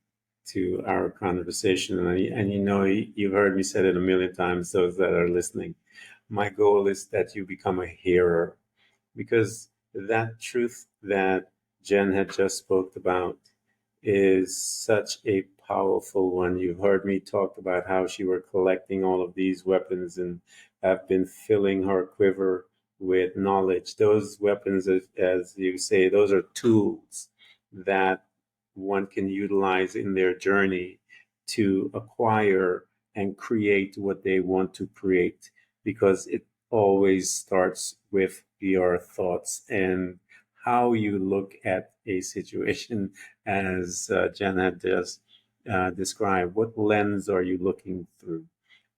[SPEAKER 1] to our conversation, and you know, you've heard me say it a million times, those that are listening, my goal is that you become a hearer, because that truth that Jen had just spoke about is such a powerful one. You've heard me talk about how she were collecting all of these weapons and have been filling her quiver with knowledge. Those weapons, as you say, those are tools that one can utilize in their journey to acquire and create what they want to create, because it always starts with your thoughts and how you look at a situation, as Jen had just described. What lens are you looking through?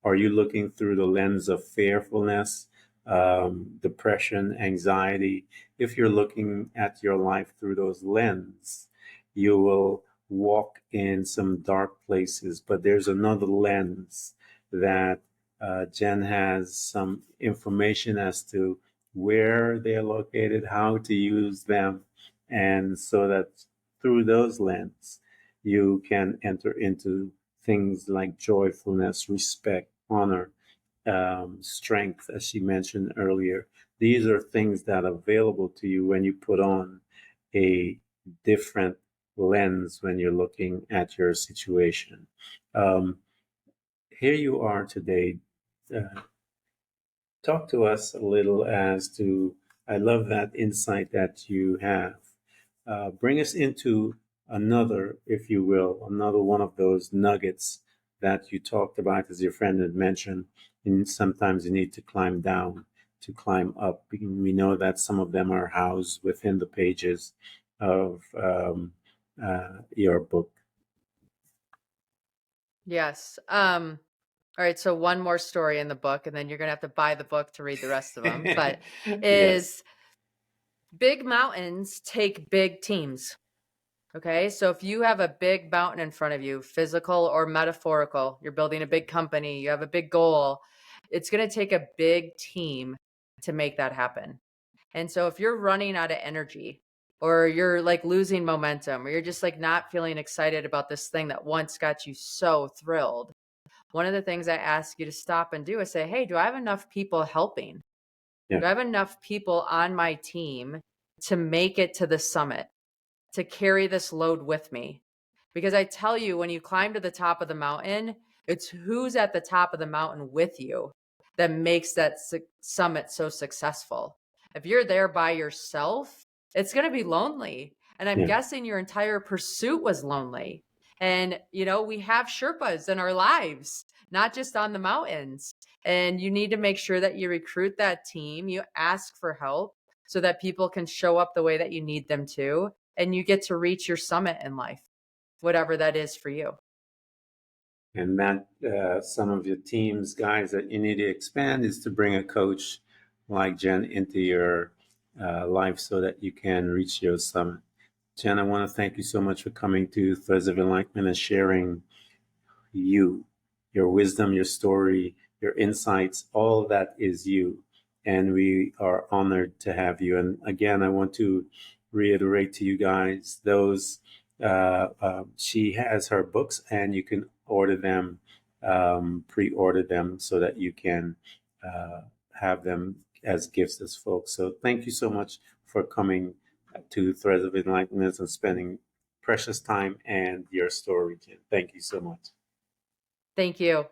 [SPEAKER 1] Are you looking through the lens of fearfulness, depression, anxiety? If you're looking at your life through those lenses, you will walk in some dark places, but there's another lens that Jenn has some information as to where they're located, how to use them, and so that through those lens, you can enter into things like joyfulness, respect, honor, strength, as she mentioned earlier. These are things that are available to you when you put on a different lens when you're looking at your situation. Um, Here you are today. Uh, Talk to us a little as to, I love that insight that you have. Bring us into another, if you will, another one of those nuggets that you talked about, as your friend had mentioned. And sometimes you need to climb down to climb up. We know that some of them are housed within the pages of your book.
[SPEAKER 2] Yes. All right, so one more story in the book, and then you're gonna have to buy the book to read the rest of them. But
[SPEAKER 1] Yes.
[SPEAKER 2] is big mountains take big teams. Okay, so if you have a big mountain in front of you, physical or metaphorical, you're building a big company, you have a big goal, it's going to take a big team to make that happen. And so if you're running out of energy, or you're like losing momentum, or you're just like not feeling excited about this thing that once got you so thrilled, one of the things I ask you to stop and do is say, hey, do I have enough people helping?
[SPEAKER 1] Yeah.
[SPEAKER 2] Do I have enough people on my team to make it to the summit, to carry this load with me? Because I tell you, when you climb to the top of the mountain, it's who's at the top of the mountain with you that makes that summit so successful. If you're there by yourself, it's going to be lonely. And I'm
[SPEAKER 1] Yeah.
[SPEAKER 2] guessing your entire pursuit was lonely. And, you know, we have Sherpas in our lives, not just on the mountains. And you need to make sure that you recruit that team, you ask for help so that people can show up the way that you need them to, and you get to reach your summit in life, whatever that is for you.
[SPEAKER 1] And that some of your teams, guys, that you need to expand is to bring a coach like Jenn into your life so that you can reach your summit. Jenn, I want to thank you so much for coming to Threads of Enlightenment and sharing you, your wisdom, your story, your insights, all of that is you. And we are honored to have you. And again, I want to reiterate to you guys those, she has her books and you can order them, pre order them so that you can uh, have them as gifts as folks. So thank you so much for coming to Threads of Enlightenment and spending precious time and your story, Jen. Thank you so much.
[SPEAKER 2] Thank you.